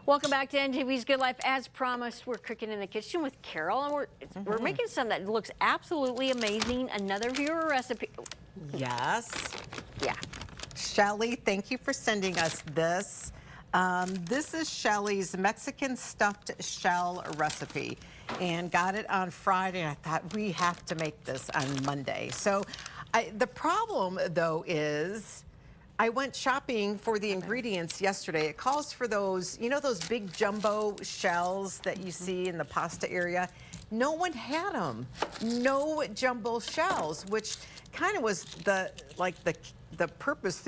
Welcome back to NTV's Good Life. As promised, we're cooking in the kitchen with Carol, and we're making something that looks absolutely amazing. Another viewer recipe. Yes. Yeah. Shelly, thank you for sending us this. This is Shelly's Mexican stuffed shell recipe, and got it on Friday, and I thought we have to make this on Monday. So the problem, though, is I went shopping for the ingredients yesterday. It calls for those, you know, those big jumbo shells that you see in the pasta area. No one had them. No jumbo shells, which kind of was the purpose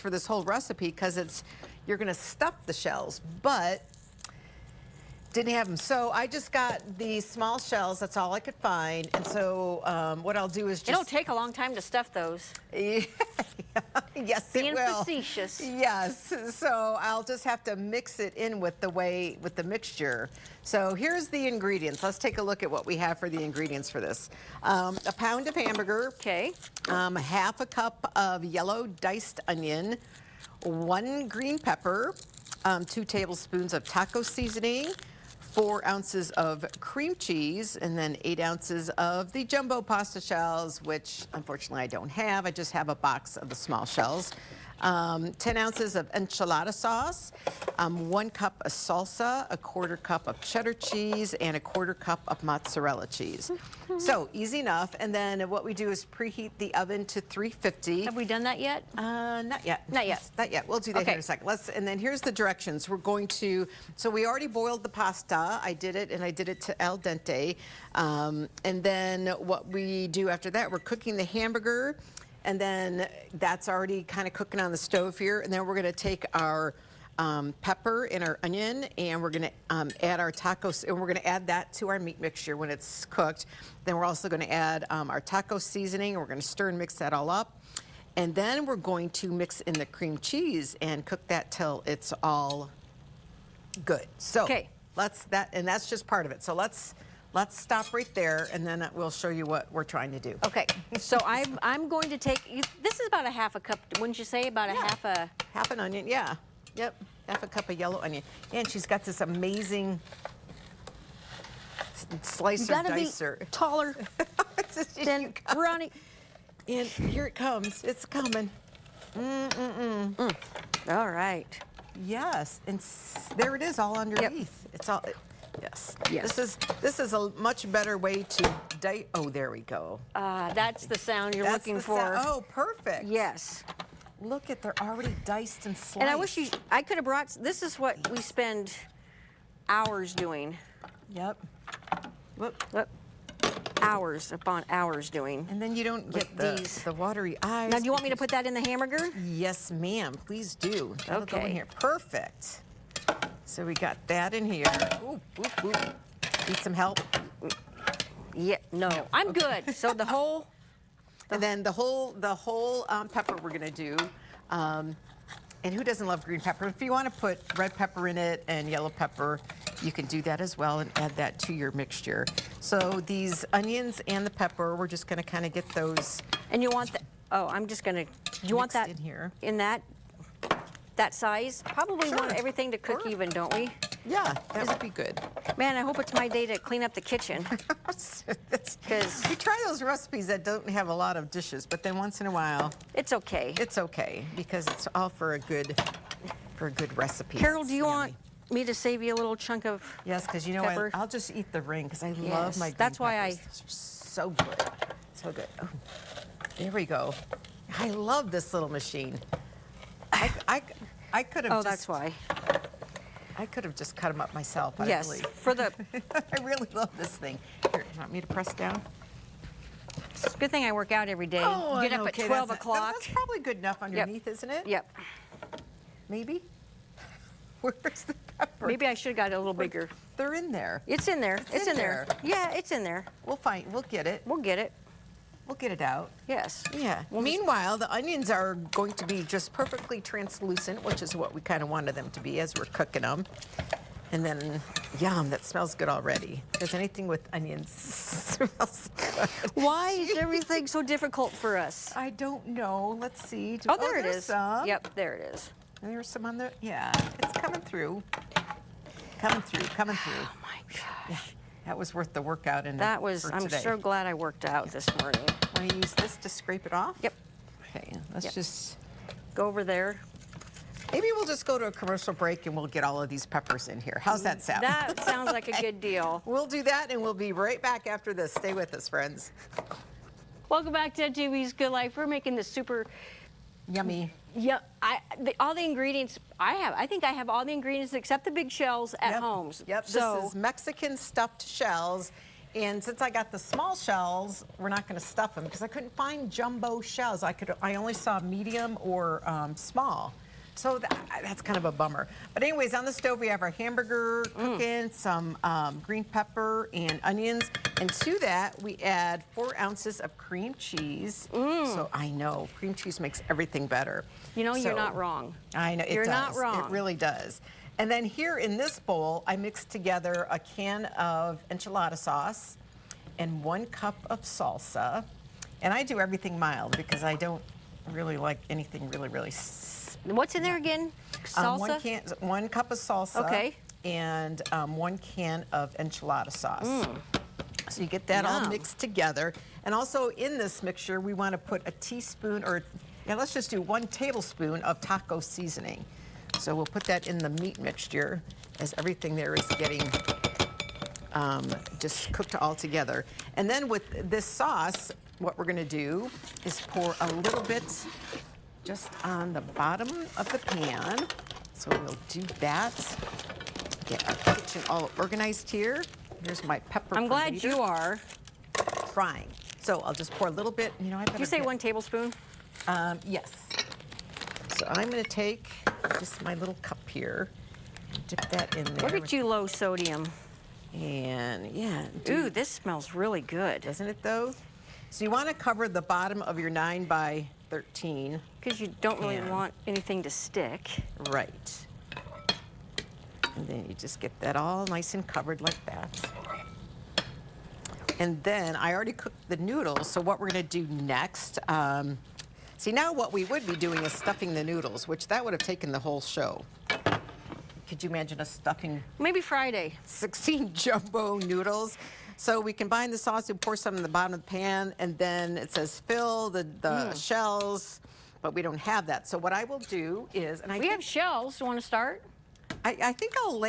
for this whole recipe, because you're going to stuff the shells, but didn't have them. So I just got the small shells. That's all I could find. And so what I'll do is just... It'll take a long time to stuff those. Yes, Being it will. facetious. Yes. So I'll just have to mix it in with the mixture. So here's the ingredients. Let's take a look at what we have for the ingredients for this. A pound of hamburger. Okay. Half a cup of yellow diced onion. 1 green pepper. 2 tablespoons of taco seasoning. 4 ounces of cream cheese, and then 8 ounces of the jumbo pasta shells, which unfortunately I don't have. I just have a box of the small shells. 10 ounces of enchilada sauce, 1 cup of salsa, 1/4 cup of cheddar cheese, and 1/4 cup of mozzarella cheese. So easy enough. And then what we do is preheat the oven to 350. Have we done that yet? Not yet. Not yet. Not yet. We'll do that here in a second. And then here's the directions. We're going to, so we already boiled the pasta. I did it, and I did it to al dente. And then what we do after that, we're cooking the hamburger, and then that's already kind of cooking on the stove here. And then we're gonna take our pepper and our onion, and we're gonna add our tacos, and we're gonna add that to our meat mixture when it's cooked. Then we're also gonna add our taco seasoning, and we're gonna stir and mix that all up. And then we're going to mix in the cream cheese and cook that till it's all good. So that's just part of it. So let's stop right there, and then we'll show you what we're trying to do. Okay. So I'm going to take, this is about a half a cup, wouldn't you say? About half an onion, yeah. Yep, half a cup of yellow onion. And she's got this amazing slicer dicer. Be taller than Ronnie. And here it comes. It's coming. All right. Yes, and there it is, all underneath. Yep. It's all. Yes. Yes. This is a much better way to oh, there we go. That's the sound you're looking for. Oh, perfect. Yes. Look at, they're already diced and sliced. And I wish I could have brought, this is what we spend hours doing. Yep. Whoop. Hours upon hours doing. And then you don't get the watery eyes. Now, do you want me to put that in the hamburger? Yes, ma'am. Please do. That'll go in Okay. here. Perfect. So we got that in here. Ooh, ooh, ooh. Need some help? Yeah. No, I'm good. So the whole. And then the whole pepper we're gonna do. And who doesn't love green pepper? If you want to put red pepper in it and yellow pepper, you can do that as well and add that to your mixture. So these onions and the pepper, we're just gonna kind of get those. And you want the, oh, I'm just gonna, do you want that in here? In that size? Probably Sure. want everything to cook even, don't we? Yeah, that would be good. Man, I hope it's my day to clean up the kitchen. We try those recipes that don't have a lot of dishes, but then once in a while, it's okay. It's okay, because it's all for a good recipe. Carol, do you want me to save you a little chunk of Yes, because you know pepper? I'll just eat the ring, because I love my green That's why peppers. Those are so good. So good. Oh, there we go. I love this little machine. I could have that's why. I could have just cut them up myself. Yes, for the... I really love this thing. Here, you want me to press down? It's a good thing I work out every day. Oh, Get up at 12 o'clock. That's probably good enough underneath, isn't it? Yep. Maybe? Where's the pepper? Maybe I should have got a little bigger. They're in there. It's in there. It's in there. there. Yeah, it's in there. We'll get it. We'll get it. We'll get it out. Yes. Yeah. Meanwhile, the onions are going to be just perfectly translucent, which is what we kind of wanted them to be as we're cooking them. And then, yum, that smells good already. Because anything with onions smells good. Why is everything so difficult for us? I don't know. Let's see. Oh, there it there's is. some. Yep, there it is. And there's some on the, yeah, it's coming through. Coming through, coming through. Oh my gosh. Yeah, that was worth the workout and That was, for I'm today. so glad I worked out this morning. Want to use this to scrape it off? Yep. Okay, let's Yep. just, Go over there. maybe we'll just go to a commercial break and we'll get all of these peppers in here. How's that sound? That sounds like a good deal. We'll do that and we'll be right back after this. Stay with us, friends. Welcome back to TV's Good Life. We're making this super, Yummy. yeah, all the ingredients I think I have all the ingredients except the big shells at Yep. home. Yep, So, this is Mexican stuffed shells. And since I got the small shells, we're not going to stuff them because I couldn't find jumbo shells. I only saw medium or small. So that's kind of a bummer. But anyways, on the stove we have our hamburger cooking, some green pepper and onions. And to that we add 4 ounces of cream cheese. So I know, cream cheese makes everything better. you know, you're So- not wrong. I know, it You're does. not wrong. It really does. And then here in this bowl, I mixed together a can of enchilada sauce and 1 cup of salsa. And I do everything mild because I don't really like anything really What's in there again? Salsa? 1 cup of salsa. Okay. And 1 can of enchilada sauce. So you get that all Yum. mixed together. And also in this mixture, we want to put a teaspoon or, let's just do 1 tablespoon of taco seasoning. So we'll put that in the meat mixture as everything there is getting just cooked all together. And then with this sauce, what we're going to do is pour a little bit just on the bottom of the pan. So we'll do that. Get our kitchen all organized here. Here's my pepper. I'm glad fermenter you are. frying. So I'll just pour a little bit. You know, I better Did you say get- 1 tablespoon? Yes. So I'm going to take just my little cup here, dip that in there. Look at you, low sodium. And yeah, Ooh, this smells really good. doesn't it though? So you want to cover the bottom of your 9 by 13. Because you don't really Pan. want anything to stick. Right. And then you just get that all nice and covered like that. And then I already cooked the noodles, so what we're going to do next, see now what we would be doing is stuffing the noodles, which that would have taken the whole show. Could you imagine us stuffing Maybe Friday. 16 jumbo noodles? So we combine the sauce, we pour some in the bottom of the pan, and then it says fill the shells, but we don't have that. So what I will do is, and I We think, have shells. You want to start? I think I'll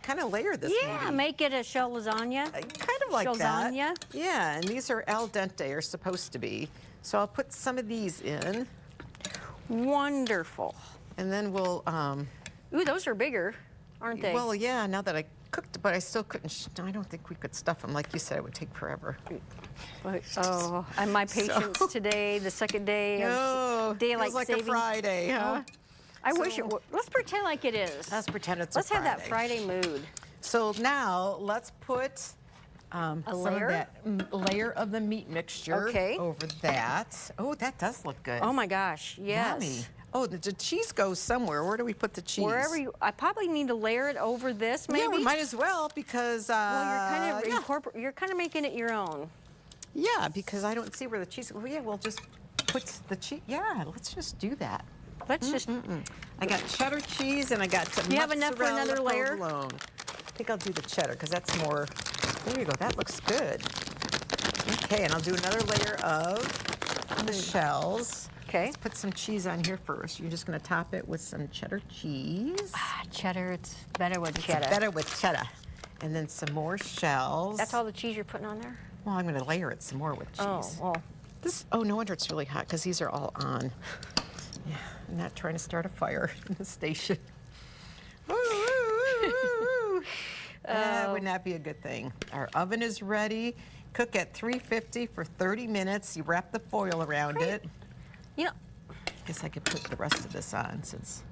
kind of layer this Yeah, maybe. make it a shell lasagna. Kind of like that. Lasagna? Yeah, and these are al dente, or supposed to be. So I'll put some of these in, Wonderful. and then we'll, Ooh, those are bigger, aren't they? well, yeah, now that I cooked, but I still couldn't, I don't think we could stuff them. Like you said, it would take forever. Oh, and my patience today, the second day of Oh, daylight feels like saving. a Friday, huh? I wish it So- would. Let's pretend like it is. Let's pretend it's Let's a have that Friday. Friday mood. So now let's put some layer? of that layer of the meat mixture Okay. over that. Oh, that does look good. Oh my gosh, yes. Yummy. Oh, the cheese goes somewhere. Where do we put the cheese? Wherever you, I probably need to layer it over this, maybe. Yeah, we might as well because. Well, you're kind of making it your own. yeah, because I don't see where the cheese. Well, yeah, we'll just put the cheese. Yeah, let's just do that. Let's just. I got cheddar cheese and I got some You have enough for mozzarella another layer? provolone. I think I'll do the cheddar because that's more. There you go. That looks good. Okay, and I'll do another layer of the shells. Okay. Let's put some cheese on here first. You're just going to top it with some cheddar cheese. Cheddar, it's better with It's cheddar. better with cheddar. And then some more shells. That's all the cheese you're putting on there? Well, I'm going to layer it some more with cheese. Oh, well. Oh, no wonder it's really hot because these are all on. Yeah, I'm not trying to start a fire in the station. Woo, woo, woo, woo. That would not be a good thing. Our oven is ready. Cook at 350 for 30 minutes. You wrap the foil around it. You know, Guess I could put the rest of this on since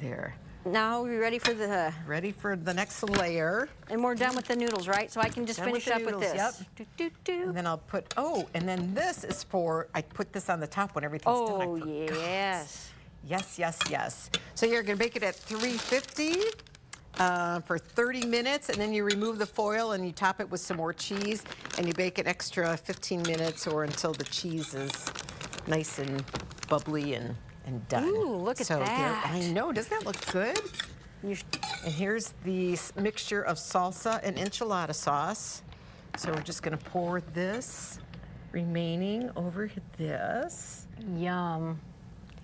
there. now we're ready for the. Ready for the next layer. And we're done with the noodles, right? So I can just Done with finish the up with noodles, this. Do, do, do. And then I'll put, and then this is for, I put this on the top when everything's done. I Oh, forgot. yes. Yes, yes, yes. So you're gonna bake it at 350 for 30 minutes, and then you remove the foil and you top it with some more cheese, and you bake it extra 15 minutes or until the cheese is nice and bubbly and and done. Ooh, look at so that. I know, doesn't that look good? You And here's the mixture of salsa and enchilada sauce. So we're just gonna pour this remaining over this. Yum.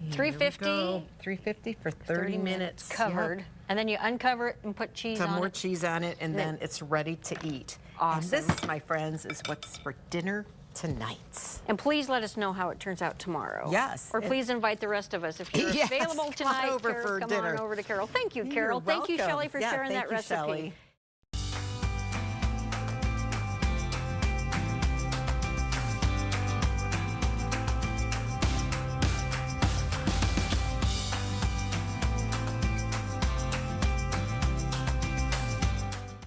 Here we 350? go. 350 for 30 minutes. covered. Yep. And then you uncover it and put cheese Some on more it. cheese on it, and then it's ready to eat. Awesome. And this, my friends, is what's for dinner tonight. And please let us know how it turns out tomorrow. Yes. Or please invite the rest of us if you're Yes, available come on tonight. over Carol, for come dinner. on over to Carol. Thank you, You're Carol. Thank you, welcome. Shelley, for Yeah, sharing thank that you, recipe. Shelley.